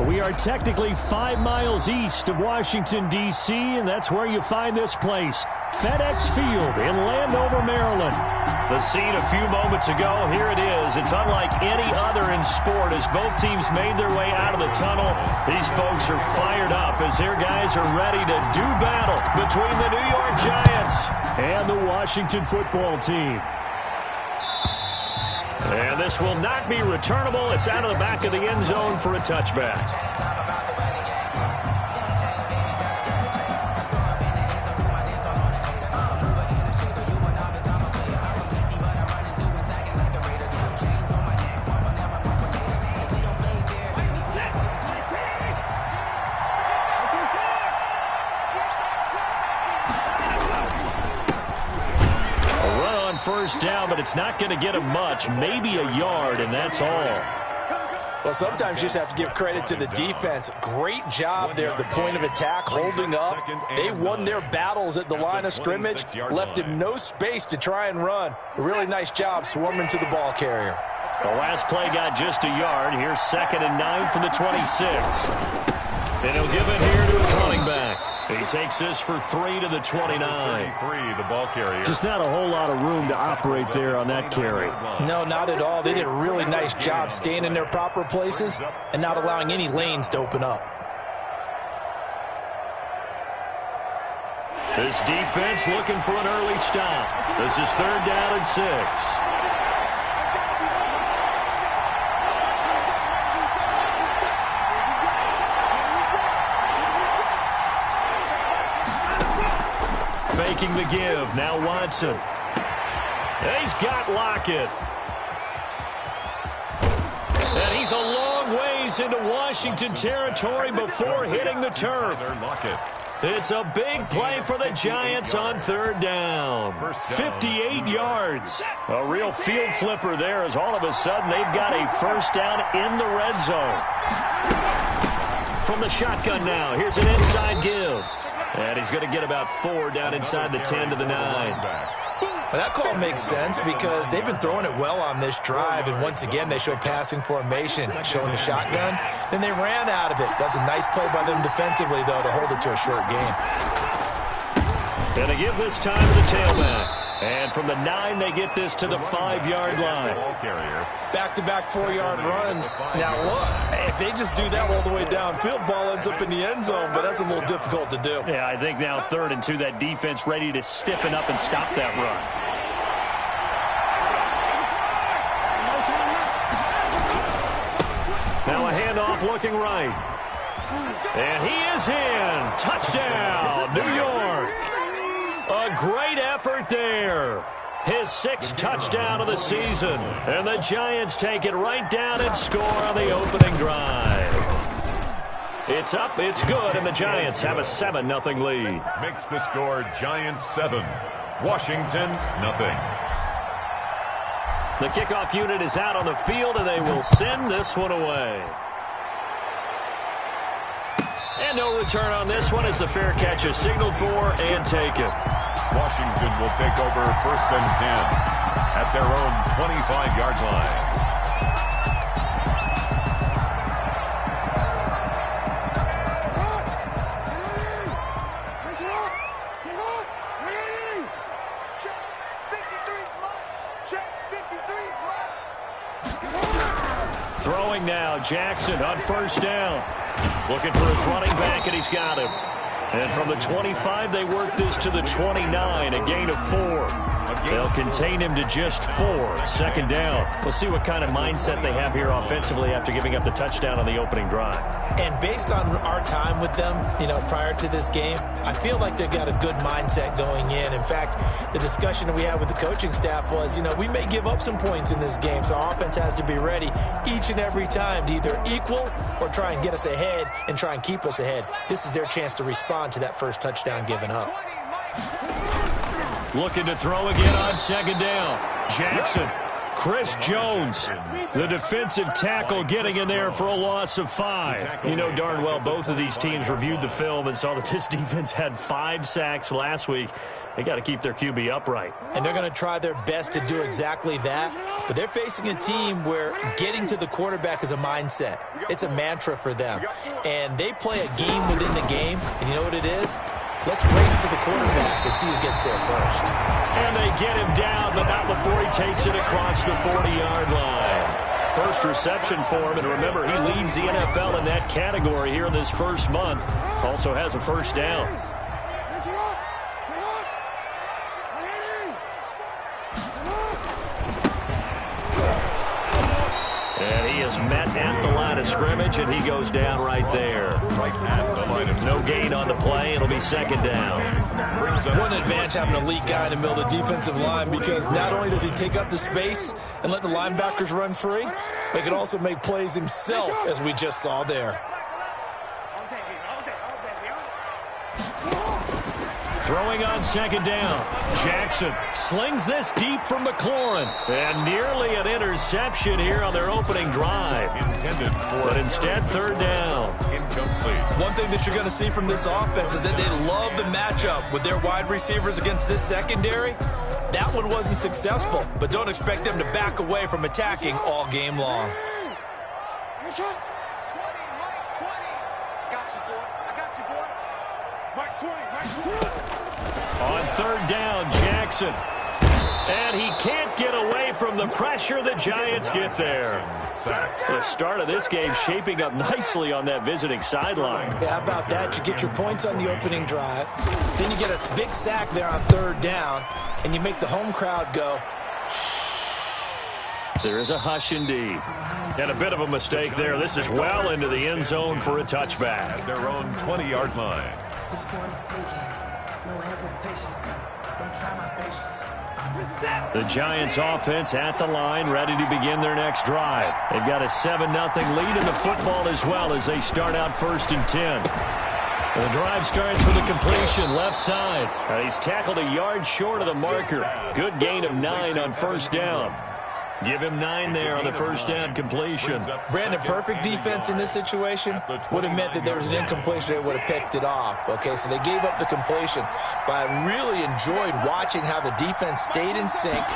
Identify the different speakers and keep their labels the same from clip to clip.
Speaker 1: We are technically 5 miles east of Washington, D.C., and that's where you find this place, FedEx Field in Landover, Maryland. The scene a few moments ago, here it is. It's unlike any other in sport as both teams made their way out of the tunnel. These folks are fired up as their guys are ready to do battle between the New York Giants and the Washington football team. And this will not be returnable. It's out of the back of the end zone for a touchback. First down, but it's not going to get him much, maybe a yard, and that's all.
Speaker 2: Well, sometimes you just have to give credit to the defense. Great job there at the point of attack, holding up. They won their battles at the line of scrimmage, left him no space to try and run. A really nice job swarming to the ball carrier.
Speaker 1: The last play got just a yard. Here's 2nd and 9 from the 26. And he'll give it here to his running back. He takes this for 3 to the 29.
Speaker 3: The ball carrier.
Speaker 1: Just not a whole lot of room to operate there on that carry.
Speaker 2: No, not at all. They did a really nice job staying in their proper places and not allowing any lanes to open up.
Speaker 1: This defense looking for an early stop. This is 3rd down and 6. Faking the give. Now Watson. He's got Lockett. And he's a long ways into Washington territory before hitting the turf. It's a big play for the Giants on 3rd down. 58 yards. A real field flipper there as all of a sudden they've got a first down in the red zone. From the shotgun now, here's an inside give. And he's going to get about 4 down inside the 10 to the 9.
Speaker 2: Well, that call makes sense because they've been throwing it well on this drive, and once again they show passing formation, showing the shotgun. Then they ran out of it. That's a nice play by them defensively, though, to hold it to a short game.
Speaker 1: And they give this time to the tailback. And from the 9, they get this to the 5-yard line.
Speaker 2: Back-to-back 4-yard runs. Now, look, if they just do that all the way downfield, ball ends up in the end zone, but that's a little difficult to do.
Speaker 1: Yeah, I think now 3rd and 2, that defense ready to stiffen up and stop that run. Now a handoff looking right. And he is in. Touchdown, New York. A great effort there. His 6th touchdown of the season. And the Giants take it right down and score on the opening drive. It's up, it's good, and the Giants have a 7-0 lead.
Speaker 3: Makes the score Giants 7, Washington 0.
Speaker 1: The kickoff unit is out on the field, and they will send this one away. And no return on this one as the fair catch is signaled for and taken.
Speaker 3: Washington will take over 1st and 10 at their own 25-yard line.
Speaker 1: Throwing now, Jackson on 1st down. Looking for his running back, and he's got him. And from the 25, they work this to the 29, a gain of 4. They'll contain him to just 4. 2nd down. We'll see what kind of mindset they have here offensively after giving up the touchdown on the opening drive.
Speaker 2: And based on our time with them, prior to this game, I feel like they've got a good mindset going in. In fact, the discussion that we had with the coaching staff was, we may give up some points in this game, so our offense has to be ready each and every time to either equal or try and get us ahead and try and keep us ahead. This is their chance to respond to that first touchdown given up.
Speaker 1: Looking to throw again on 2nd down. Jackson Chris Jones, the defensive tackle, getting in there for a loss of 5. You know darn well both of these teams reviewed the film and saw that this defense had 5 sacks last week. They got to keep their QB upright.
Speaker 2: And they're going to try their best to do exactly that. But they're facing a team where getting to the quarterback is a mindset. It's a mantra for them. And they play a game within the game. And you know what it is? Let's race to the quarterback and see who gets there first.
Speaker 1: And they get him down, but not before he takes it across the 40-yard line. First reception for him, and remember, he leads the NFL in that category here in this first month. Also has a first down. And he is met at the line of scrimmage, and he goes down right there. No gain on the play. It'll be second down.
Speaker 2: One advantage having a elite guy in the middle of the defensive line, because not only does he take up the space and let the linebackers run free, but he can also make plays himself, as we just saw there.
Speaker 1: Throwing on second down. Jackson slings this deep from McLaurin. And nearly an interception here on their opening drive. But instead, third down.
Speaker 3: Incomplete.
Speaker 2: One thing that you're going to see from this offense is that they love the matchup with their wide receivers against this secondary. That one wasn't successful, but don't expect them to back away from attacking all game long.
Speaker 1: On third down, Jackson. And he can't get away from the pressure. The Giants get there. The start of this game shaping up nicely on that visiting sideline.
Speaker 2: Yeah, how about that? You get your points on the opening drive. Then you get a big sack there on third down, and you make the home crowd go.
Speaker 1: There is a hush indeed. And a bit of a mistake there. This is well into the end zone for a touchback.
Speaker 3: At their own 20-yard line.
Speaker 1: The Giants offense at the line, ready to begin their next drive. They've got a 7-0 lead in the football as well as they start out 1st and 10. The drive starts with a completion left side. He's tackled a yard short of the marker. Good gain of 9 on first down. Give him 9 there on the first down completion.
Speaker 2: Brandon, perfect defense in this situation would have meant that there was an incompletion. They would have picked it off. Okay, so they gave up the completion. But I really enjoyed watching how the defense stayed in sync,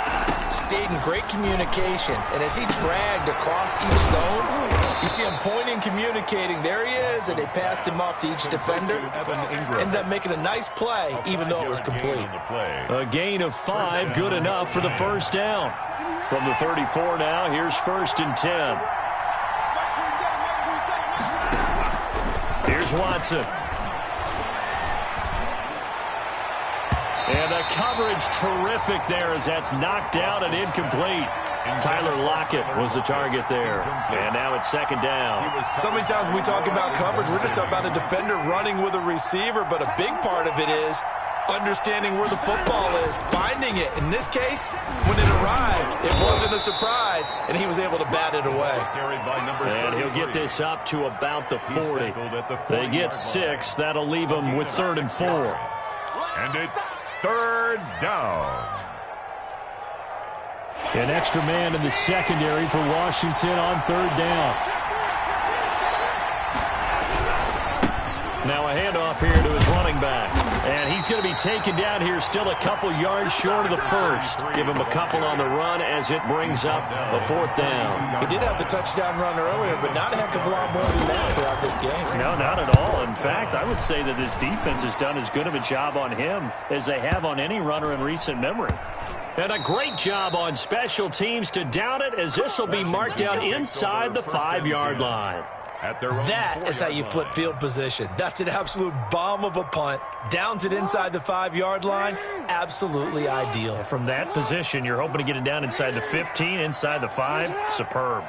Speaker 2: stayed in great communication. And as he dragged across each zone, you see him pointing, communicating. There he is, and they passed him off to each defender. Ended up making a nice play, even though it was complete.
Speaker 1: A gain of 5, good enough for the first down. From the 34 now, here's 1st and 10. Here's Watson. And the coverage terrific there as that's knocked down and incomplete. Tyler Lockett was the target there. And now it's second down.
Speaker 2: So many times when we talk about coverage, we're just about a defender running with a receiver, but a big part of it is understanding where the football is, finding it. In this case, when it arrived, it wasn't a surprise, and he was able to bat it away.
Speaker 1: And he'll get this up to about the 40. They get 6. That'll leave them with 3rd and 4.
Speaker 3: And it's 3rd down.
Speaker 1: An extra man in the secondary for Washington on 3rd down. Now a handoff here to his running back. And he's going to be taken down here still a couple yards short of the first. Give him a couple on the run as it brings up a 4th down.
Speaker 2: He did have the touchdown run earlier, but not a heck of a lot more than that throughout this game.
Speaker 1: No, not at all. In fact, I would say that this defense has done as good of a job on him as they have on any runner in recent memory. And a great job on special teams to down it, as this will be marked down inside the 5-yard line.
Speaker 2: That is how you flip field position. That's an absolute bomb of a punt. Downs it inside the 5-yard line. Absolutely ideal.
Speaker 1: From that position, you're hoping to get it down inside the 15, inside the 5. Superb.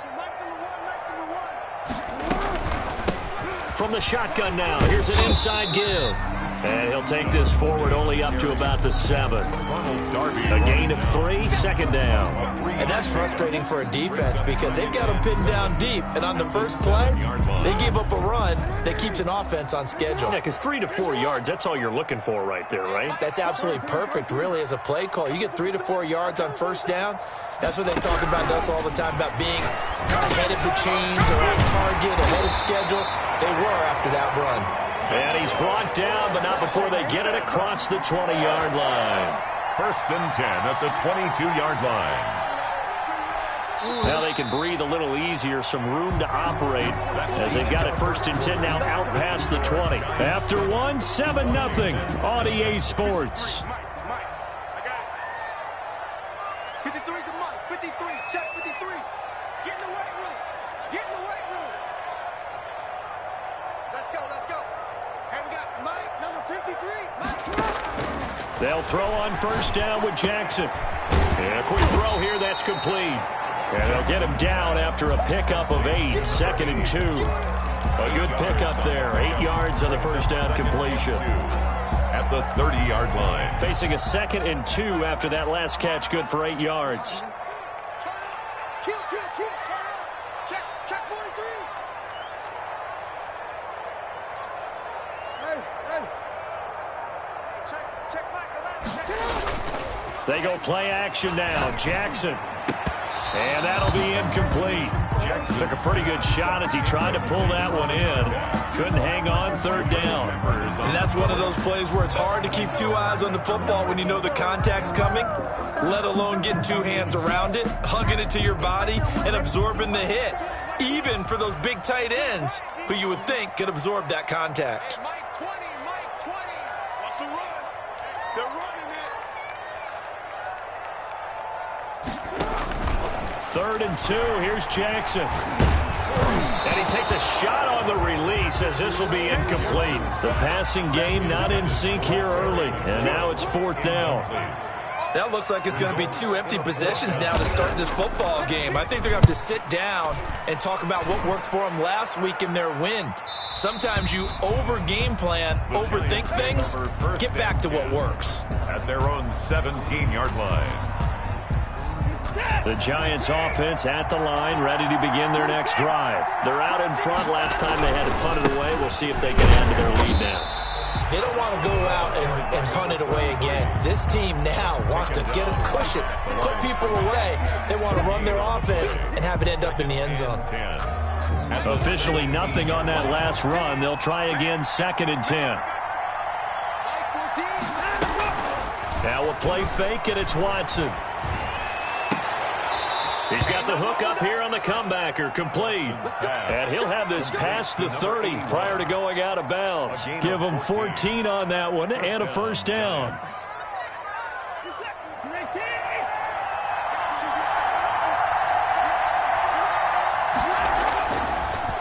Speaker 1: From the shotgun now, here's an inside give. And he'll take this forward only up to about the 7. A gain of 3, second down.
Speaker 2: And that's frustrating for a defense because they've got them pinned down deep. And on the first play, they give up a run that keeps an offense on schedule.
Speaker 1: Yeah, because 3 to 4 yards, that's all you're looking for right there, right?
Speaker 2: That's absolutely perfect, really, as a play call. You get 3 to 4 yards on first down. That's what they talk about to us all the time, about being ahead of the chains or on target, ahead of schedule. They were after that run.
Speaker 1: And he's brought down, but not before they get it across the 20-yard line.
Speaker 3: First and 10 at the 22-yard line.
Speaker 1: Now they can breathe a little easier, some room to operate as they've got it first and 10 now out past the 20. After 1, 7-0 on EA Sports.
Speaker 4: 53 to Mike. 53. Check 53. Get in the weight room. Get in the weight room. Let's go. Let's go. And we got Mike, number 53. Mike.
Speaker 1: They'll throw on first down with Jackson. And a quick throw here. That's complete. And they'll get him down after a pickup of 8. Second and 2. A good pickup there. 8 yards on the first down completion.
Speaker 3: At the 30-yard line.
Speaker 1: Facing a second and 2 after that last catch. Good for 8 yards.
Speaker 4: Kill. Turn up. Check 43. Hey. Check Mike 11.
Speaker 1: They go play action now. Jackson. And that'll be incomplete. Jackson took a pretty good shot as he tried to pull that one in. Couldn't hang on, third down.
Speaker 2: And that's one of those plays where it's hard to keep 2 eyes on the football when you know the contact's coming, let alone getting 2 hands around it, hugging it to your body, and absorbing the hit, even for those big tight ends who you would think could absorb that contact.
Speaker 4: Hey, Mike 20. What's the run? They're running it.
Speaker 1: Third and 2. Here's Jackson. And he takes a shot on the release as this will be incomplete. The passing game not in sync here early. And now it's fourth down.
Speaker 2: That looks like it's going to be 2 empty possessions now to start this football game. I think they're going to have to sit down and talk about what worked for them last week in their win. Sometimes you over-game plan, overthink things, get back to what works.
Speaker 3: At their own 17-yard line.
Speaker 1: The Giants offense at the line, ready to begin their next drive. They're out in front. Last time they had to punt it away. We'll see if they can add to their lead now.
Speaker 2: They don't want to go out and punt it away again. This team now wants to get a cushion, put people away. They want to run their offense and have it end up in the end zone.
Speaker 1: Officially nothing on that last run. They'll try again, second and 10. Now a play fake, and it's Watson. He's got the hook up here on the comebacker, complete. And he'll have this past the 30 prior to going out of bounds. Give him 14 on that one and a first down.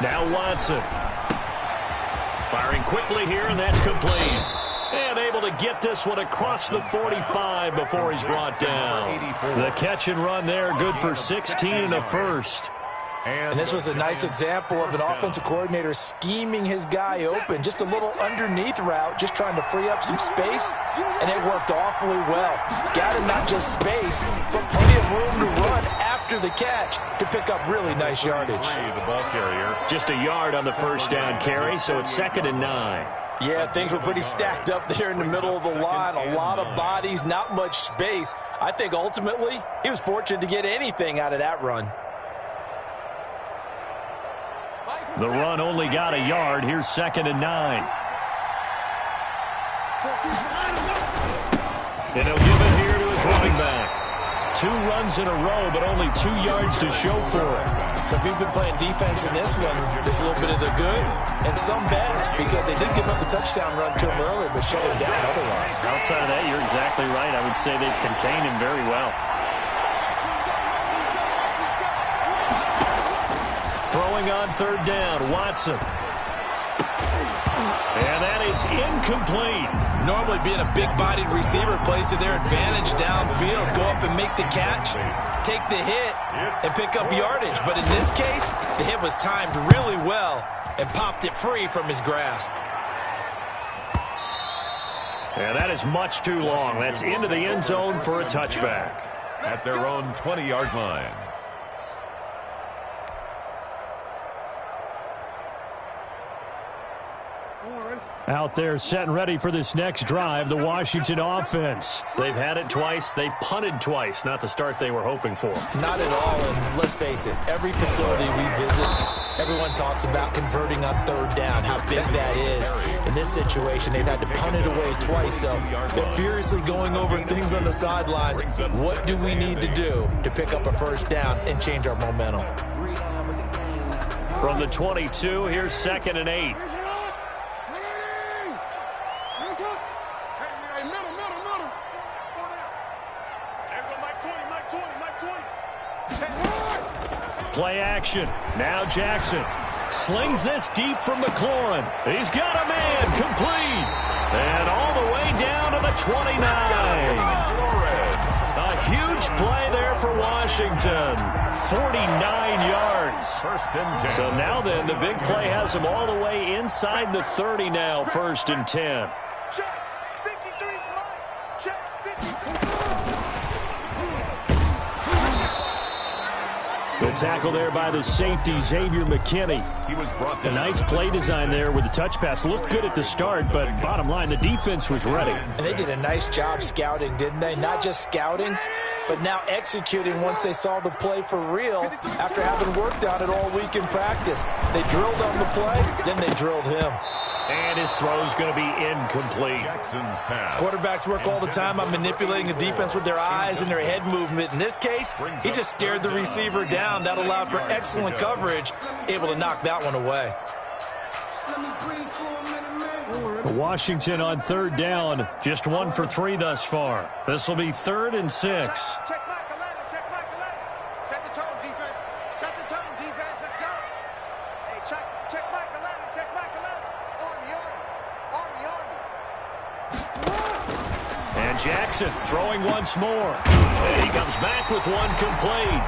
Speaker 1: Now Watson. Firing quickly here, and that's complete. And able to get this one across the 45 before he's brought down. The catch and run there, good for 16 and a first.
Speaker 2: And this was a nice example of an offensive coordinator scheming his guy open. Just a little underneath route, just trying to free up some space, and it worked awfully well. Got him not just space, but plenty of room to run after the catch to pick up really nice yardage.
Speaker 3: The ball carrier.
Speaker 1: Just a yard on the first down carry, so it's second and 9.
Speaker 2: Yeah, things were pretty stacked up there in the middle of the line. A lot of bodies, not much space. I think ultimately he was fortunate to get anything out of that run.
Speaker 1: The run only got a yard. Here's second and 9. And he'll give it here to his running back. 2 runs in a row, but only 2 yards to show for it.
Speaker 2: So if you've been playing defense in this one, there's a little bit of the good and some bad, because they did give up the touchdown run to him earlier, but shut him down otherwise.
Speaker 1: Outside of that, you're exactly right. I would say they've contained him very well. Throwing on third down, Watson. And that is incomplete.
Speaker 2: Normally being a big-bodied receiver plays to their advantage downfield. Go up and make the catch, take the hit, and pick up yardage. But in this case, the hit was timed really well and popped it free from his grasp.
Speaker 1: And that is much too long. That's into the end zone for a touchback.
Speaker 3: At their own 20-yard line.
Speaker 1: Out there set and ready for this next drive, the Washington offense. They've had it twice. They've punted twice. Not the start they were hoping for.
Speaker 2: Not at all, and let's face it, every facility we visit, everyone talks about converting on third down, how big that is. In this situation, they've had to punt it away twice, so they're furiously going over things on the sidelines. What do we need to do to pick up a first down and change our momentum?
Speaker 1: From the 22, here's 2nd and 8. Play action. Now Jackson slings this deep from McLaurin. He's got a man complete. And all the way down to the 29. A huge play there for Washington. 49 yards.
Speaker 3: First and 10.
Speaker 1: So now then, the big play has them all the way inside the 30 now. 1st and 10.
Speaker 4: Check. 53 right. Check. 52.
Speaker 1: The tackle there by the safety, Xavier McKinney.
Speaker 3: He was brought down.
Speaker 1: A nice play design there with the touch pass. Looked good at the start, but bottom line, the defense was ready.
Speaker 2: And they did a nice job scouting, didn't they? Not just scouting, but now executing once they saw the play for real after having worked on it all week in practice. They drilled on the play, then they drilled him.
Speaker 1: And his throw's going to be incomplete.
Speaker 3: Jackson's pass.
Speaker 2: Quarterbacks work all the time on manipulating the defense with their eyes and their head movement. In this case, he just stared the receiver down. That allowed for excellent coverage, able to knock that one away.
Speaker 1: Washington on 3rd down, just 1 for 3 thus far. This will be 3rd and 6.
Speaker 4: Check Mike 11. Check Mike 11. Set the tone, defense. Set the tone, defense. Let's go. Hey, check Mike 11. Check Mike 11.
Speaker 1: And Jackson throwing once more. And he comes back with one complete.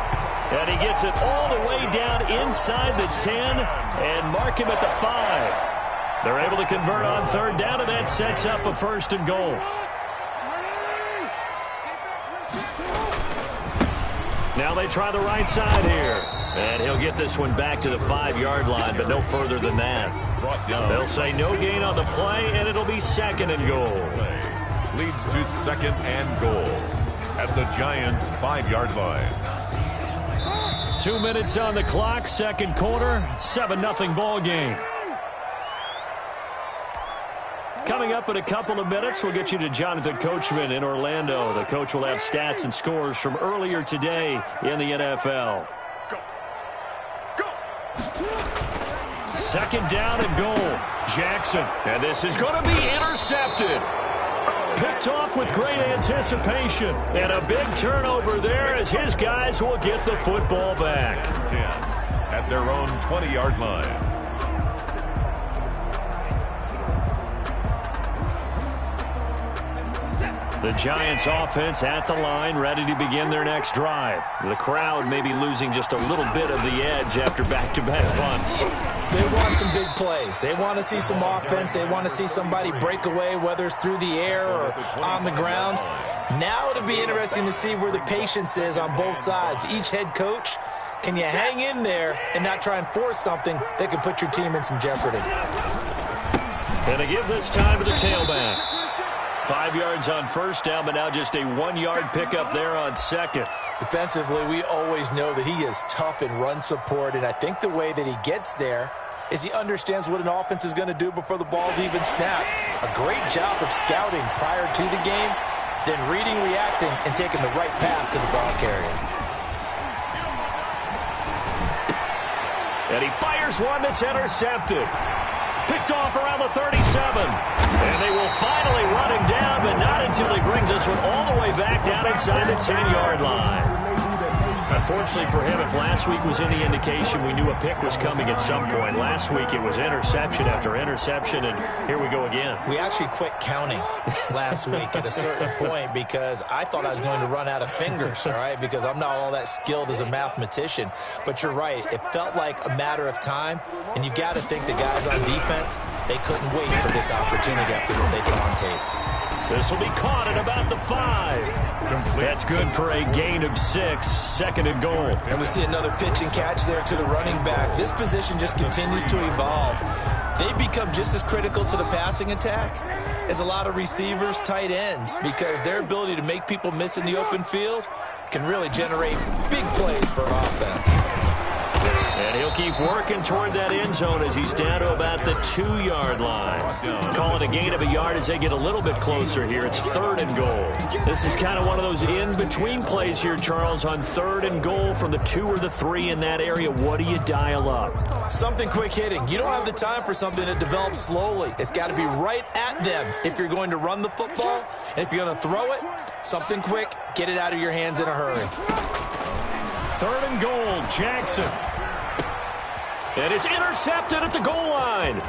Speaker 1: And he gets it all the way down inside the 10 and mark him at the 5. They're able to convert on 3rd down, and that sets up a 1st and goal. Now they try the right side here. And he'll get this one back to the 5-yard line, but no further than that. They'll say no gain on the play, and it'll be 2nd and goal.
Speaker 3: Leads to 2nd and goal at the Giants' 5-yard line.
Speaker 1: 2 minutes on the clock, 2nd quarter, 7-0 ball game. Coming up in a couple of minutes, we'll get you to Jonathan Coachman in Orlando. The coach will have stats and scores from earlier today in the NFL. 2nd down and goal. Jackson. And this is going to be intercepted. Picked off with great anticipation. And a big turnover there as his guys will get the football back.
Speaker 3: 10 at their own 20-yard line.
Speaker 1: The Giants offense at the line, ready to begin their next drive. The crowd may be losing just a little bit of the edge after back-to-back punts.
Speaker 2: They want some big plays. They want to see some offense. They want to see somebody break away, whether it's through the air or on the ground. Now it'll be interesting to see where the patience is on both sides. Each head coach, can you hang in there and not try and force something that could put your team in some jeopardy?
Speaker 1: And they give this time to the tailback. 5 yards on 1st down, but now just a 1-yard pickup there on 2nd.
Speaker 2: Defensively, we always know that he is tough in run support, and I think the way that he gets there is he understands what an offense is going to do before the ball's even snapped. A great job of scouting prior to the game, then reading, reacting, and taking the right path to the ball carrier.
Speaker 1: And he fires one that's intercepted. Picked off around the 37. And they will finally run him down, but not until he brings this one all the way back down inside the 10-yard line. Unfortunately for him, if last week was any indication, we knew a pick was coming at some point. Last week it was interception after interception, and here we go again.
Speaker 2: We actually quit counting last week at a certain point because I thought I was going to run out of fingers, all right, because I'm not all that skilled as a mathematician. But you're right. It felt like a matter of time, and you got to think the guys on defense, they couldn't wait for this opportunity after what they saw on tape.
Speaker 1: This will be caught at about the 5. That's good for a gain of 6, 2nd and goal.
Speaker 2: And we see another pitch and catch there to the running back. This position just continues to evolve. They become just as critical to the passing attack as a lot of receivers, tight ends, because their ability to make people miss in the open field can really generate big plays for an offense.
Speaker 1: And he'll keep working toward that end zone as he's down to about the 2-yard line. Call it a gain of a yard as they get a little bit closer here. It's 3rd and goal. This is kind of one of those in-between plays here, Charles, on 3rd and goal from the 2 or the 3 in that area. What do you dial up?
Speaker 2: Something quick hitting. You don't have the time for something that develops slowly. It's got to be right at them if you're going to run the football. And if you're going to throw it, something quick, get it out of your hands in a hurry.
Speaker 1: 3rd and goal, Jackson. And it's intercepted at the goal line.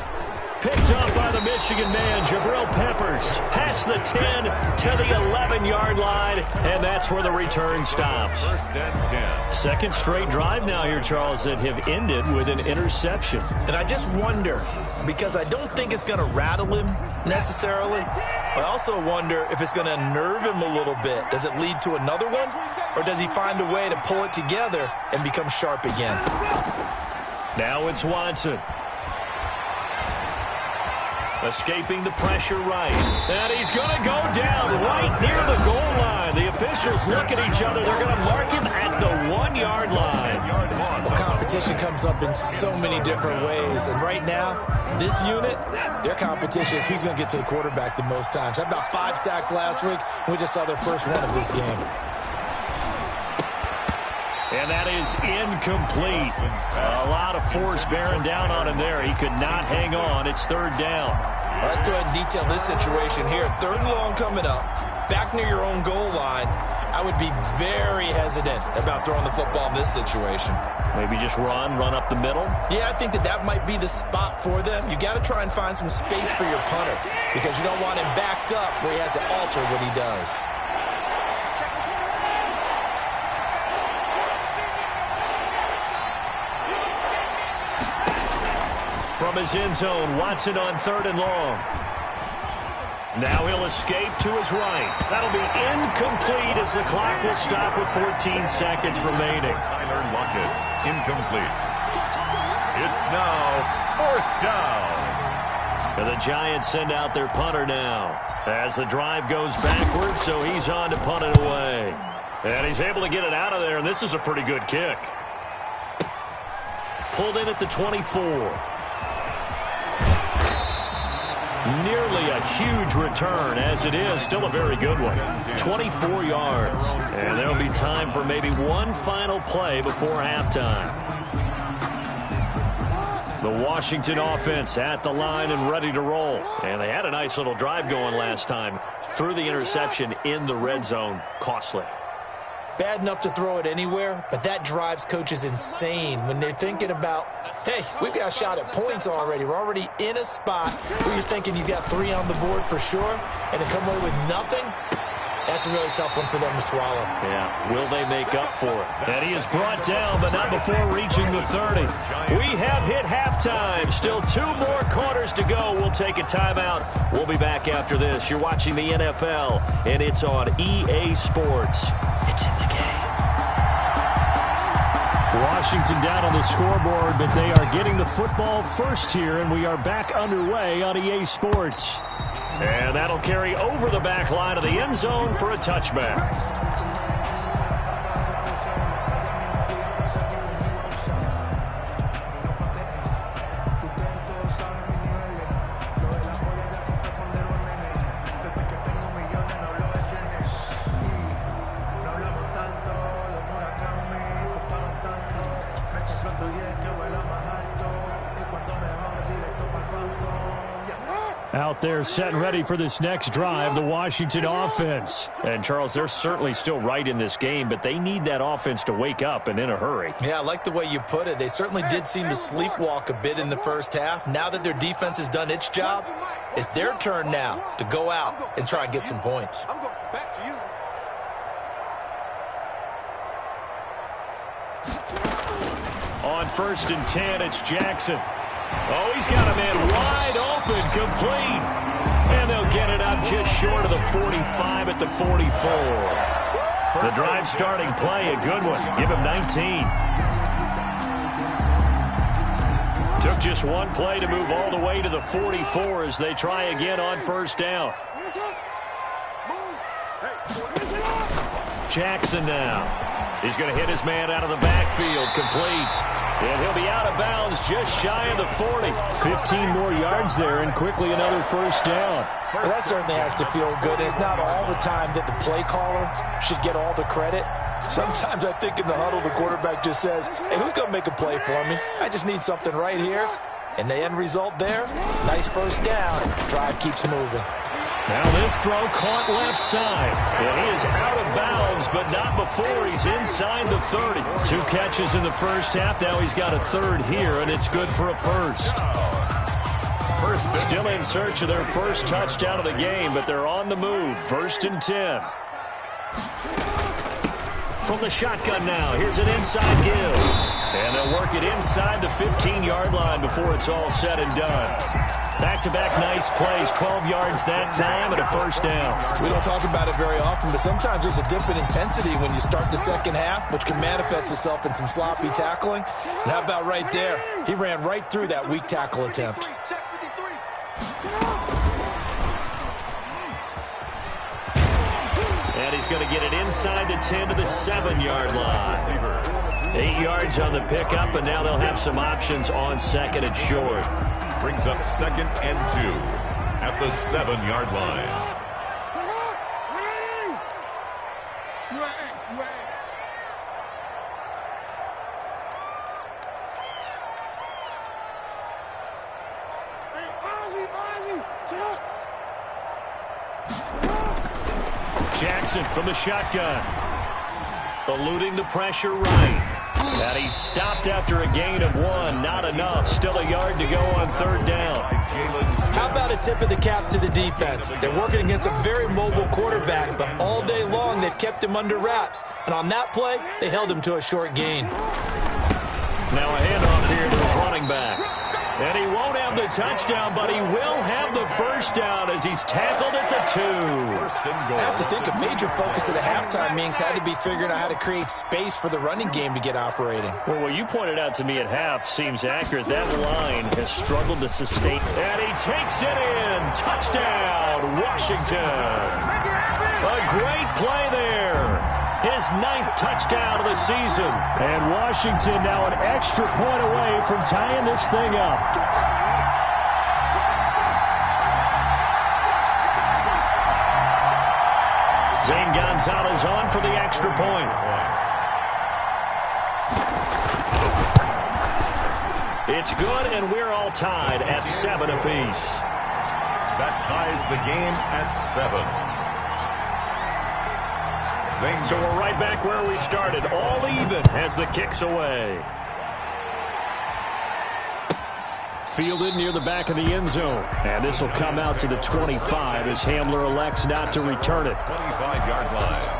Speaker 1: Picked up by the Michigan man, Jabril Peppers. Past the 10 to the 11-yard line, and that's where the return stops.
Speaker 3: 1st and 10.
Speaker 1: Second straight drive now here, Charles, that have ended with an interception.
Speaker 2: And I just wonder, because I don't think it's going to rattle him necessarily, but I also wonder if it's going to nerve him a little bit. Does it lead to another one, or does he find a way to pull it together and become sharp again?
Speaker 1: Now it's Watson. Escaping the pressure right. And he's going to go down right near the goal line. The officials look at each other. They're going to mark him at the 1-yard line.
Speaker 2: Well, competition comes up in so many different ways. And right now, this unit, their competition is who's going to get to the quarterback the most times. Had about 5 sacks last week, and we just saw their first one of this game.
Speaker 1: And that is incomplete. A lot of force bearing down on him there. He could not hang on. It's 3rd down.
Speaker 2: Well, let's go ahead and detail this situation here. 3rd and long coming up. Back near your own goal line. I would be very hesitant about throwing the football in this situation.
Speaker 1: Maybe just run up the middle?
Speaker 2: Yeah, I think that might be the spot for them. You got to try and find some space for your punter because you don't want him backed up where he has to alter what he does.
Speaker 1: From his end zone, Watson on 3rd and long. Now he'll escape to his right. That'll be incomplete as the clock will stop with 14 seconds remaining.
Speaker 3: Tyler Lockett, incomplete. It's now 4th down.
Speaker 1: And the Giants send out their punter now as the drive goes backwards, so he's on to punt it away. And he's able to get it out of there, and this is a pretty good kick. Pulled in at the 24. Nearly a huge return, as it is. Still a very good one. 24 yards. And there'll be time for maybe one final play before halftime. The Washington offense at the line and ready to roll. And they had a nice little drive going last time. Threw the interception in the red zone. Costly.
Speaker 2: Bad enough to throw it anywhere, but that drives coaches insane when they're thinking about, hey, we've got a shot at points already. We're already in a spot where you're thinking you've got 3 on the board for sure, and to come away with nothing, that's a really tough one for them to swallow.
Speaker 1: Yeah, will they make up for it? And he is brought down, but not before reaching the 30. We have hit halftime. Still 2 more quarters to go. We'll take a timeout. We'll be back after this. You're watching the NFL, and it's on EA Sports. It's in the game. Washington down on the scoreboard, but they are getting the football first here, and we are back underway on EA Sports. And that'll carry over the back line of the end zone for a touchback. Out there set and ready for this next drive, the Washington offense. And, Charles, they're certainly still right in this game, but they need that offense to wake up and in a hurry.
Speaker 2: Yeah, I like the way you put it. They certainly did seem to sleepwalk a bit in the first half. Now that their defense has done its job, it's their turn now to go out and try and get some points.
Speaker 4: I'm going back to you.
Speaker 1: On 1st and 10, it's Jackson. Oh, he's got a man wide open, complete. And they'll get it up just short of the 45 at the 44. The drive starting play, a good one. Give him 19. Took just one play to move all the way to the 44 as they try again on first down. Jackson now. He's going to hit his man out of the backfield, complete. And he'll be out of bounds just shy of the 40. 15 more yards there and quickly another first down.
Speaker 2: Well, that certainly has to feel good. It's not all the time that the play caller should get all the credit. Sometimes I think in the huddle, the quarterback just says, hey, who's going to make a play for me? I just need something right here. And the end result there, nice first down. Drive keeps moving.
Speaker 1: Now this throw caught left side. And he is out of bounds, but not before he's inside the 30. 2 catches in the first half. Now he's got a third here, and it's good for a first. Still in search of their first touchdown of the game, but they're on the move. 1st and 10. From the shotgun now, here's an inside give. And they'll work it inside the 15-yard line before it's all said and done. Back-to-back nice plays, 12 yards that time and a first down.
Speaker 2: We don't talk about it very often, but sometimes there's a dip in intensity when you start the second half, which can manifest itself in some sloppy tackling. And how about right there? He ran right through that weak tackle attempt.
Speaker 1: And he's going to get it inside the 10 to the 7-yard line. 8 yards on the pickup, and now they'll have some options on second and short.
Speaker 3: Brings up 2nd and 2 at the 7-yard line.
Speaker 1: Jackson from the shotgun. Eluding the pressure right. And he's stopped after a gain of 1. Not enough. Still a yard to go on 3rd down.
Speaker 2: How about a tip of the cap to the defense? They're working against a very mobile quarterback, but all day long they've kept him under wraps. And on that play, they held him to a short gain.
Speaker 1: Now a handoff here to his running back. And he won't have the touchdown, but he will have the first down as he's tackled at the 2.
Speaker 2: I have to think a major focus of the halftime meetings had to be figuring out how to create space for the running game to get operating.
Speaker 1: Well, what you pointed out to me at half seems accurate. That line has struggled to sustain. And he takes it in. Touchdown, Washington. A great play there. His 9th touchdown of the season. And Washington now an extra point away from tying this thing up. Zane Gonzalez on for the extra point. It's good, and we're all tied at 7 apiece.
Speaker 3: That ties the game at 7.
Speaker 1: So we're right back where we started, all even as the kick's away. Fielded near the back of the end zone. And this will come out to the 25 as Hamler elects not to return it.
Speaker 3: 25-yard line.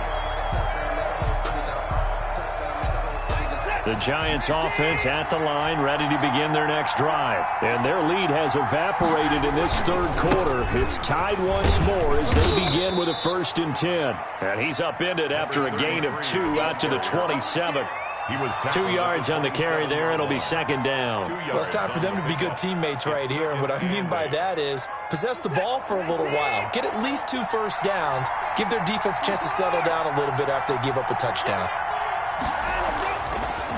Speaker 1: The Giants offense at the line, ready to begin their next drive. And their lead has evaporated in this 3rd quarter. It's tied once more as they begin with a 1st and 10. And he's upended after a gain of 2 out to the 27.
Speaker 3: He was
Speaker 1: 2 yards on the carry there. It'll be 2nd down.
Speaker 2: Well, it's time for them to be good teammates right here. And what I mean by that is possess the ball for a little while. Get at least 2 first downs. Give their defense a chance to settle down a little bit after they give up a touchdown.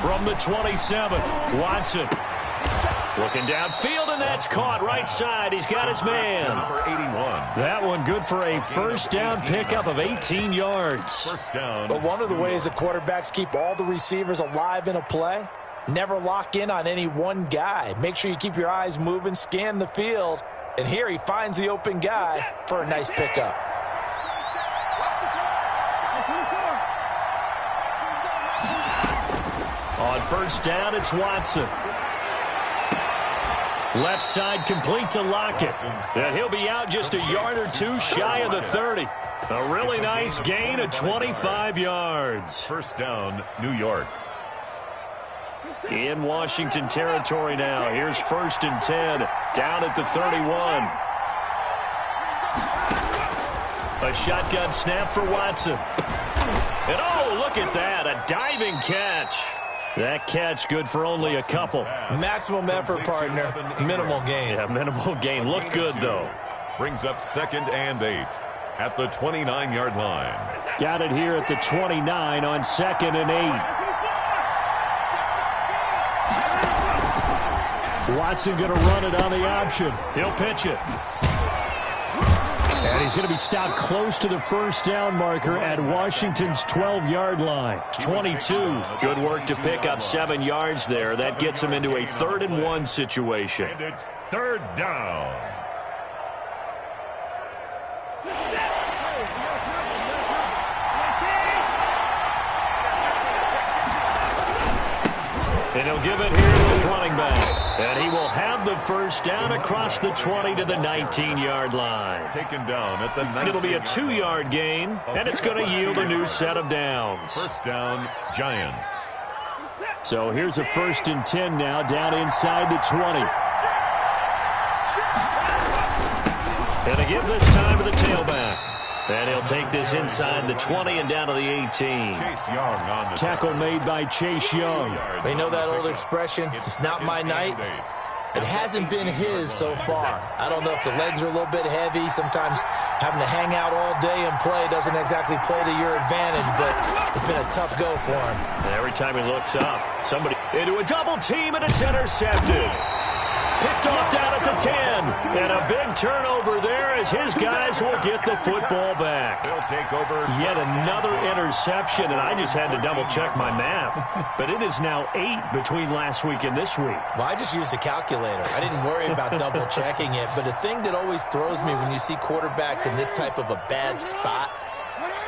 Speaker 1: From the 27, Watson. Looking downfield, and that's caught right side. He's got his man.
Speaker 3: Number 81.
Speaker 1: That one good for a first down pickup of 18 yards.
Speaker 3: First down.
Speaker 2: But one of the ways that quarterbacks keep all the receivers alive in a play, never lock in on any one guy. Make sure you keep your eyes moving, scan the field. And here he finds the open guy for a nice pickup.
Speaker 1: On first down, it's Watson. Left side complete to Lockett. And he'll be out just a yard or 2 shy of the 30. A really nice gain of 25 yards.
Speaker 3: First down, New York.
Speaker 1: In Washington territory now. Here's 1st and 10. Down at the 31. A shotgun snap for Watson. And oh, look at that, a diving catch. That catch good for only a couple.
Speaker 2: Maximum effort, partner. Minimal gain.
Speaker 1: Yeah, minimal gain. Looked good, though.
Speaker 3: Brings up 2nd and 8 at the 29-yard line.
Speaker 1: Got it here at the 29 on 2nd and 8. Watson going to run it on the option. He'll pitch it. And he's going to be stopped close to the first down marker at Washington's 12-yard line. 22. Good work to pick up 7 yards there. That gets him into a 3rd and 1 situation.
Speaker 3: And it's 3rd down.
Speaker 1: And he'll give it here to his running back. And he will have the first down across the 20 to the 19-yard line.
Speaker 3: Taken down at the 19.
Speaker 1: It'll be a 2-yard gain, and it's going to yield a new set of downs.
Speaker 3: First down, Giants.
Speaker 1: So here's a 1st and 10 now, down inside the 20. And to give this time to the tailback. And he'll take this inside the 20 and down to the 18.
Speaker 3: Chase Young on the
Speaker 1: tackle made by Chase Young.
Speaker 2: They know that old expression, it's not my night. It hasn't been his so far. I don't know if the legs are a little bit heavy. Sometimes having to hang out all day and play doesn't exactly play to your advantage, but it's been a tough go for him.
Speaker 1: And every time he looks up, somebody into a double team, and it's intercepted. Picked off down at the 10. And a big turnover there as his guys will get the football back.
Speaker 3: They'll take over.
Speaker 1: Yet another interception, and I just had to double-check my math. But it is now 8 between last week and this week.
Speaker 2: Well, I just used a calculator. I didn't worry about double-checking it. But the thing that always throws me when you see quarterbacks in this type of a bad spot,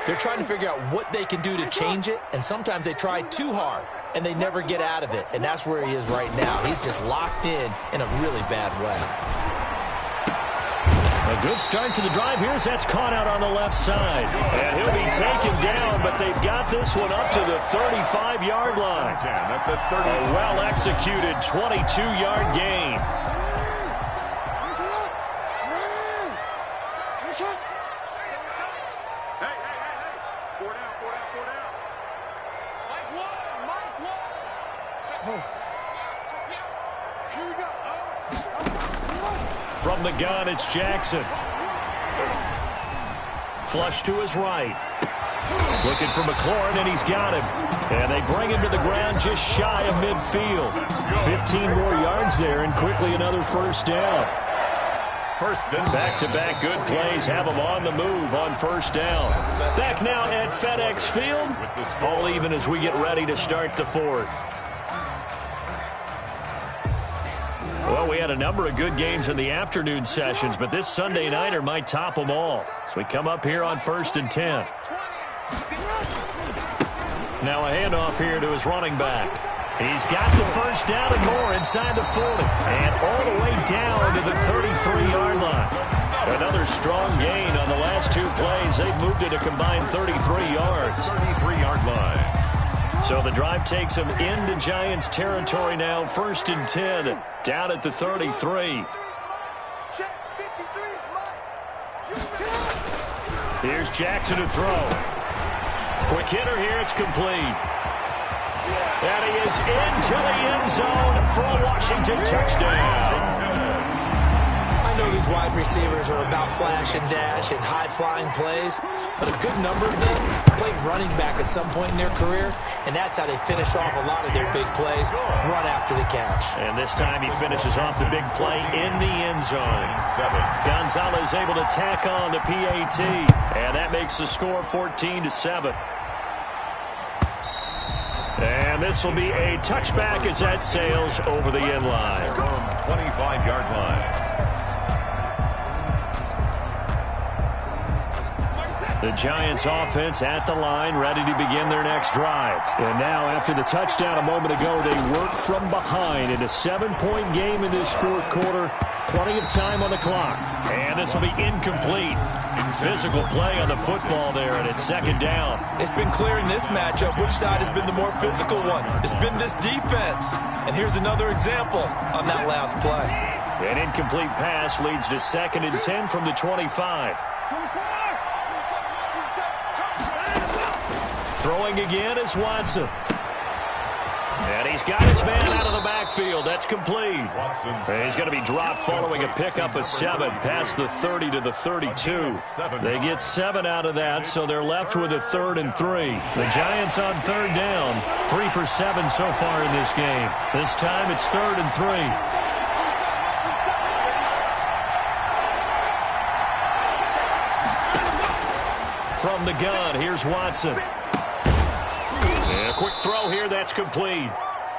Speaker 2: they're trying to figure out what they can do to change it, and sometimes they try too hard, and they never get out of it, and that's where he is right now. He's just locked in a really bad way.
Speaker 1: A good start to the drive. Here's that's caught out on the left side. And he'll be taken down, but they've got this one up to the 35-yard line. A well-executed 22-yard gain. From the gun, it's Jackson. Flush to his right. Looking for McLaurin, and he's got him. And they bring him to the ground just shy of midfield. 15 more yards there, and quickly another first down. Back-to-back good plays have him on the move on first down. Back now at FedEx Field. All even as we get ready to start the 4th. Well, we had a number of good games in the afternoon sessions, but this Sunday nighter might top them all. So we come up here on 1st and 10. Now a handoff here to his running back. He's got the first down and more inside the 40. And all the way down to the 33-yard line. Another strong gain on the last 2 plays. They've moved it a combined 33 yards.
Speaker 3: 33-yard line.
Speaker 1: So the drive takes him into Giants territory now. 1st and 10, down at the 33. Here's Jackson to throw. Quick hitter here, it's complete. And he is into the end zone for a Washington touchdown.
Speaker 2: I know these wide receivers are about flash and dash and high-flying plays, but a good number of them played running back at some point in their career, and that's how they finish off a lot of their big plays, run after the catch. And this time he finishes off the big play in the end zone. Gonzalez able to tack on the PAT, and that makes the score 14-7. And this will be a touchback as that sails over the end line.
Speaker 3: 25-yard line.
Speaker 1: The Giants offense at the line, ready to begin their next drive. And now, after the touchdown a moment ago, they work from behind in a 7-point game in this 4th quarter. Plenty of time on the clock. And this will be incomplete. Physical play on the football there, and it's 2nd down.
Speaker 2: It's been clear in this matchup which side has been the more physical one. It's been this defense. And here's another example on that last play.
Speaker 1: An incomplete pass leads to 2nd and 10 from the 25. Throwing again is Watson. And he's got his man out of the backfield. That's complete. And he's going to be dropped following a pickup of 7 past the 30 to the 32. They get 7 out of that, so they're left with a 3rd and 3. The Giants on 3rd down. 3 for 7 so far in this game. This time it's 3rd and 3. From the gun, here's Watson. And a quick throw here, that's complete.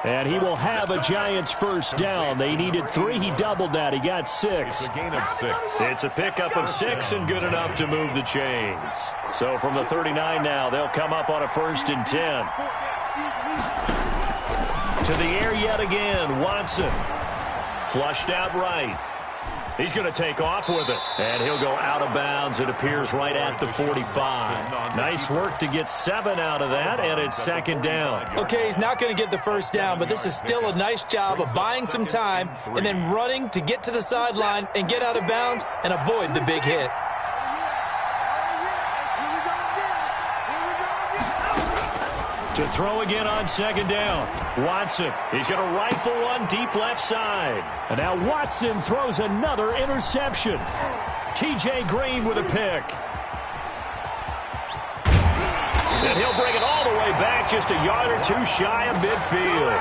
Speaker 1: And he will have a Giants first down. They needed 3. He doubled that. He got 6.
Speaker 3: It's a gain of 6.
Speaker 1: It's a pickup of 6 and good enough to move the chains. So from the 39 now, they'll come up on a 1st and 10. To the air yet again, Watson. Flushed out right. He's going to take off with it. And he'll go out of bounds. It appears right at the 45. Nice work to get 7 out of that, and it's 2nd down.
Speaker 2: Okay, he's not going to get the first down, but this is still a nice job of buying some time and then running to get to the sideline and get out of bounds and avoid the big hit.
Speaker 1: To throw again on 2nd down. Watson. He's going to rifle one deep left side. And now Watson throws another interception. T.J. Green with a pick. And he'll bring it all the way back, just a yard or 2 shy of midfield.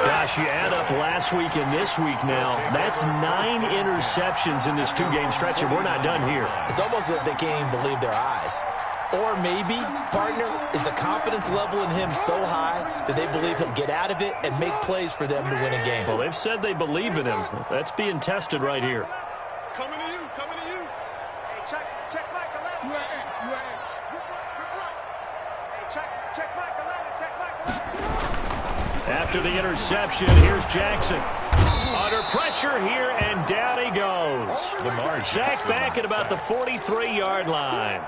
Speaker 1: Gosh, you add up last week and this week now. That's 9 interceptions in this 2-game stretch, and we're not done here.
Speaker 2: It's almost as if they can't even believe their eyes. Or maybe, partner, is the confidence level in him so high that they believe he'll get out of it and make plays for them to win a game.
Speaker 1: Well, they've said they believe in him. That's being tested right here.
Speaker 4: Coming to you, coming to you. Hey, check Michael out. You ain't. Good luck. Hey, check Michael out.
Speaker 1: After the interception, here's Jackson. Under pressure here, and down he goes. Sacked back at about the 43-yard line.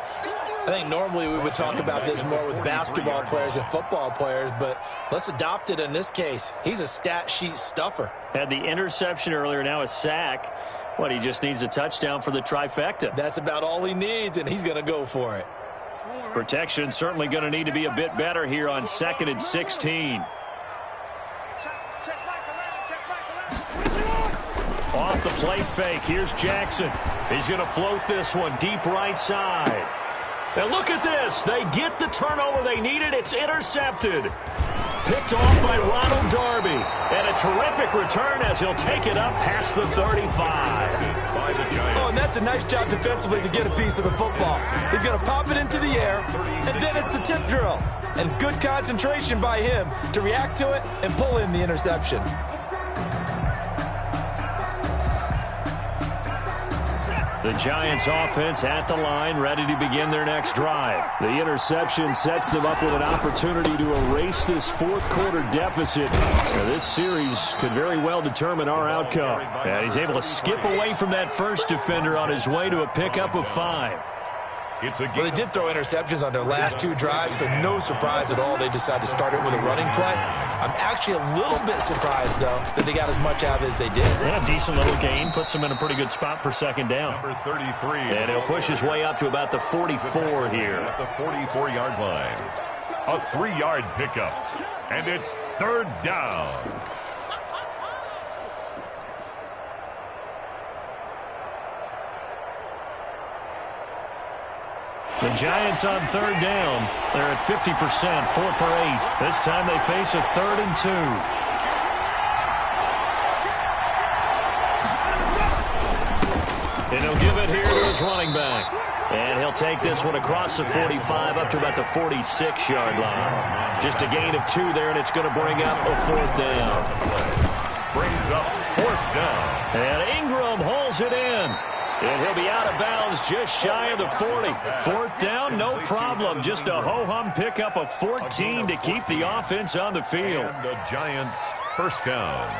Speaker 2: I think normally we would talk about this more with basketball players and football players, but let's adopt it in this case. He's a stat sheet stuffer.
Speaker 1: Had the interception earlier, now a sack. What, he just needs a touchdown for the trifecta.
Speaker 2: That's about all he needs, and he's going to go for it.
Speaker 1: Protection certainly going to need to be a bit better here on 2nd and 16. Off the play fake, here's Jackson. He's going to float this one deep right side. And look at this. They get the turnover they needed. It's intercepted. Picked off by Ronald Darby. And a terrific return as he'll take it up past the 35.
Speaker 2: Oh, and that's a nice job defensively to get a piece of the football. He's going to pop it into the air, and then it's the tip drill. And good concentration by him to react to it and pull in the interception.
Speaker 1: The Giants offense at the line, ready to begin their next drive. The interception sets them up with an opportunity to erase this 4th quarter deficit. Now, this series could very well determine our outcome. And he's able to skip away from that first defender on his way to a pickup of 5.
Speaker 2: Well, they did throw interceptions on their last 2 drives, so no surprise at all they decided to start it with a running play. I'm actually a little bit surprised, though, that they got as much out of it as they did.
Speaker 1: Yeah, decent little gain. Puts him in a pretty good spot for 2nd down.
Speaker 3: Number 33.
Speaker 1: And he'll push his way up to about the 44 here.
Speaker 3: At the 44-yard line. A 3-yard pickup. And it's 3rd down.
Speaker 1: The Giants on 3rd down. They're at 50%, 4 for 8. This time they face a 3rd and 2. And he'll give it here to his running back. And he'll take this one across the 45 up to about the 46-yard line. Just a gain of 2 there, and it's going to bring up a 4th down.
Speaker 3: Brings up 4th down.
Speaker 1: And Ingram holds it in. And he'll be out of bounds just shy of the 40. 4th down, no problem. Just a ho-hum pickup of 14 to keep the offense on the field.
Speaker 3: And the Giants first down.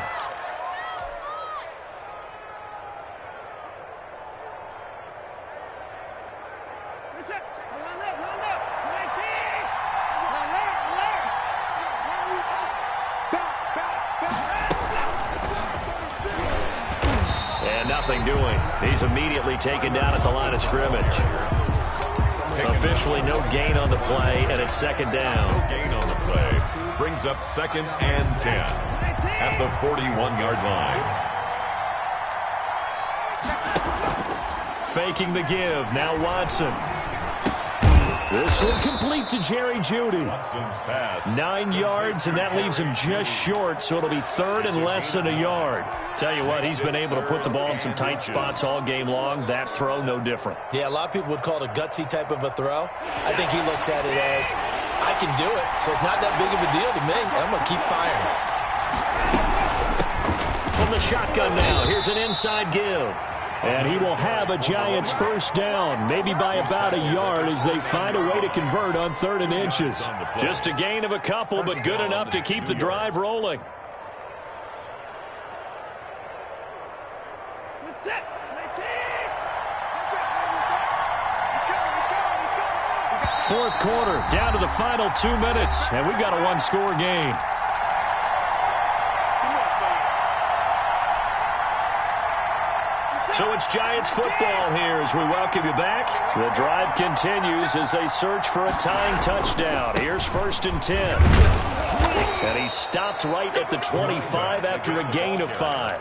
Speaker 1: And nothing doing. He's immediately taken down at the line of scrimmage. Officially no gain on the play, and it's second down.
Speaker 3: No gain on the play. Brings up 2nd and 10 at the 41-yard line.
Speaker 1: Faking the give. Now Watson. This one complete to Jerry Jeudy. 9 yards, and that leaves him just short, so it'll be 3rd and less than a yard. Tell you what, he's been able to put the ball in some tight spots all game long. That throw, no different.
Speaker 2: Yeah, a lot of people would call it a gutsy type of a throw. I think he looks at it as, I can do it, so it's not that big of a deal to me, and I'm going to keep firing.
Speaker 1: From the shotgun now, here's an inside give. And he will have a Giants first down, maybe by about a yard as they find a way to convert on 3rd and inches. Just a gain of a couple, but good enough to keep the drive rolling. Fourth quarter, down to the final 2 minutes, and we've got a one-score game. So it's Giants football here as we welcome you back. The drive continues as they search for a tying touchdown. Here's 1st and 10. And he stopped right at the 25 after a gain of 5.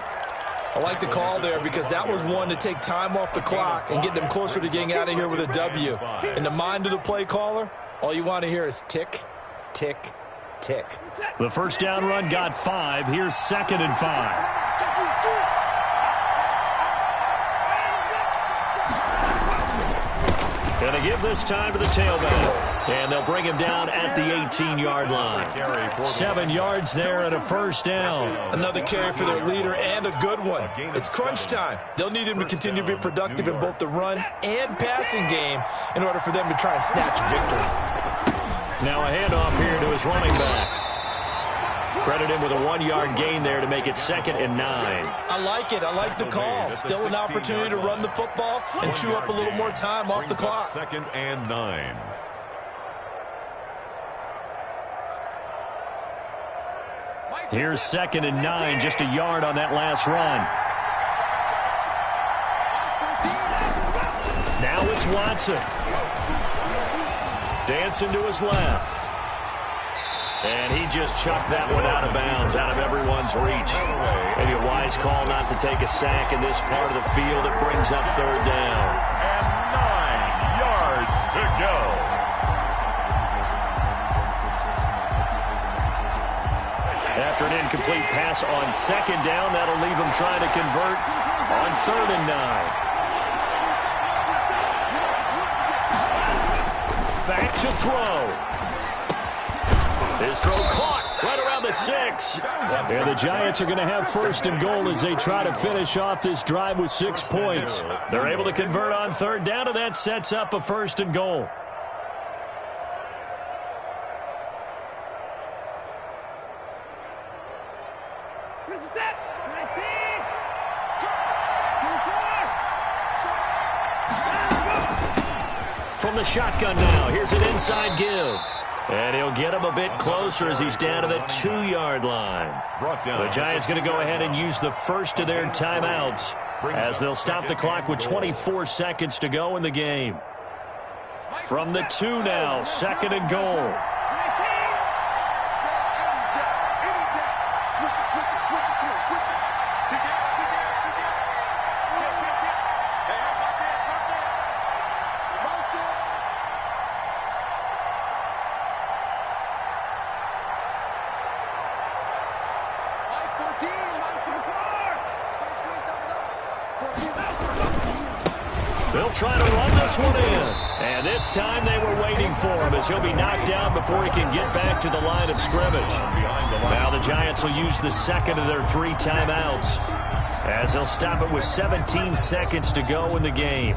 Speaker 2: I like the call there because that was one to take time off the clock and get them closer to getting out of here with a W. In the mind of the play caller, all you want to hear is tick, tick, tick.
Speaker 1: The first down run got 5. Here's 2nd and 5. Going to give this time to the tailback. And they'll bring him down at the 18-yard line. 7 yards there and a first down.
Speaker 2: Another carry for their leader and a good one. It's crunch time. They'll need him to continue to be productive in both the run and passing game in order for them to try and snatch a victory.
Speaker 1: Now a handoff here to his running back. Credit him with a 1-yard gain there to make it 2nd and 9.
Speaker 2: I like it. I like the call. Still an opportunity to run the football and chew up a little more time off the clock.
Speaker 3: 2nd and 9.
Speaker 1: Here's 2nd and 9, just a yard on that last run. Now it's Watson. Dancing to his left. And he just chucked that one out of bounds, out of everyone's reach. Maybe a wise call not to take a sack in this part of the field. It brings up 3rd down.
Speaker 3: And 9 yards to go.
Speaker 1: After an incomplete pass on 2nd down, that'll leave him trying to convert on 3rd and 9. Back to throw. His throw caught right around the 6. And the Giants are going to have 1st and goal as they try to finish off this drive with 6 points. They're able to convert on 3rd down, and that sets up a 1st and goal. From the shotgun now, here's an inside give. And he'll get him a bit closer as he's down to the 2-yard line. The Giants going to go ahead and use the first of their timeouts as they'll stop the clock with 24 seconds to go in the game. From the 2 now, 2nd and goal. They'll try to run this one in. And this time they were waiting for him as he'll be knocked down before he can get back to the line of scrimmage. Now the Giants will use the 2nd of their 3 timeouts as they'll stop it with 17 seconds to go in the game.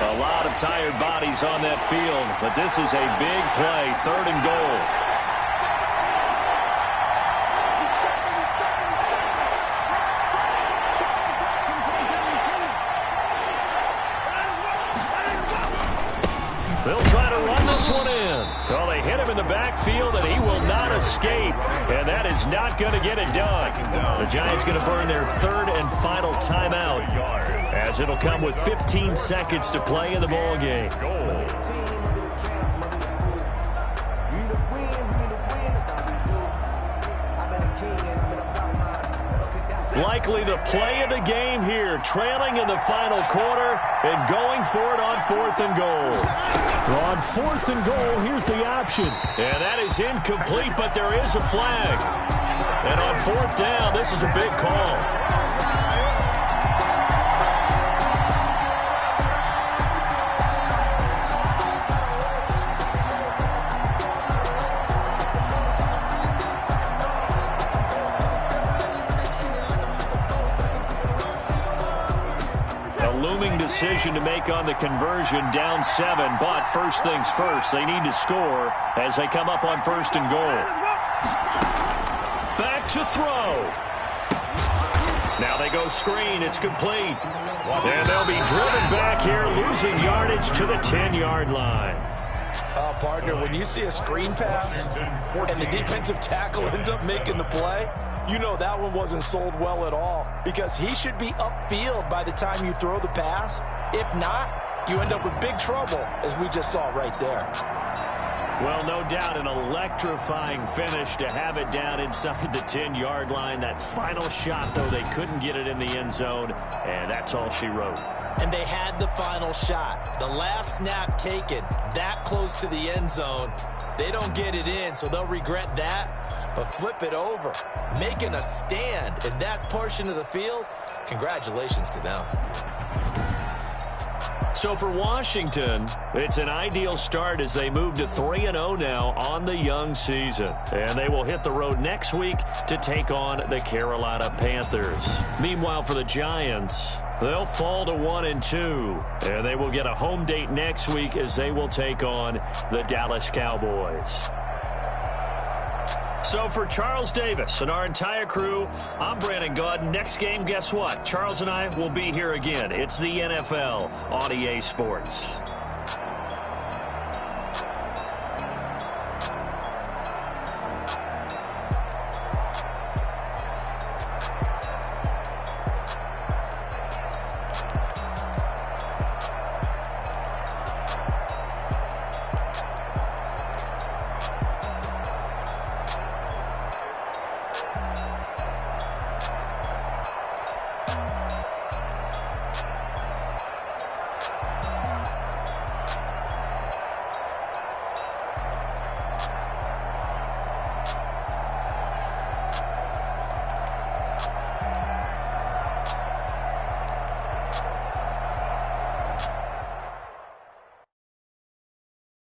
Speaker 1: A lot of tired bodies on that field, but this is a big play, 3rd and goal. They'll try to run this this one in. Well, they hit him in the backfield, and he will not escape. And that is not going to get it done. The Giants going to burn their third and final timeout, as it'll come with 15 seconds to play in the ball game. Likely the play of the game here, trailing in the final quarter and going for it on 4th and goal.
Speaker 5: On 4th and goal, here's the option.
Speaker 1: And that is incomplete, but there is a flag. And on 4th down, this is a big call. Decision to make on the conversion, down 7, but first things first, they need to score as they come up on 1st and goal. Back to throw. Now they go screen, it's complete. And they'll be driven back here, losing yardage to the 10-yard line.
Speaker 2: Partner, when you see a screen pass and the defensive tackle ends up making the play, you know that one wasn't sold well at all, because he should be upfield by the time you throw the pass. If not, you end up with big trouble, as we just saw right there.
Speaker 1: Well, no doubt an electrifying finish to have it down inside the 10-yard line. That final shot, though, they couldn't get it in the end zone, and that's all she wrote.
Speaker 2: And they had the final shot. The last snap taken that close to the end zone. They don't get it in, so they'll regret that. But flip it over, making a stand in that portion of the field, congratulations to them.
Speaker 1: So for Washington, it's an ideal start as they move to 3-0 now on the young season. And they will hit the road next week to take on the Carolina Panthers. Meanwhile, for the Giants, they'll fall to 1-2. And they will get a home date next week as they will take on the Dallas Cowboys. So for Charles Davis and our entire crew, I'm Brandon Gaudin. Next game, guess what? Charles and I will be here again. It's the NFL on EA Sports.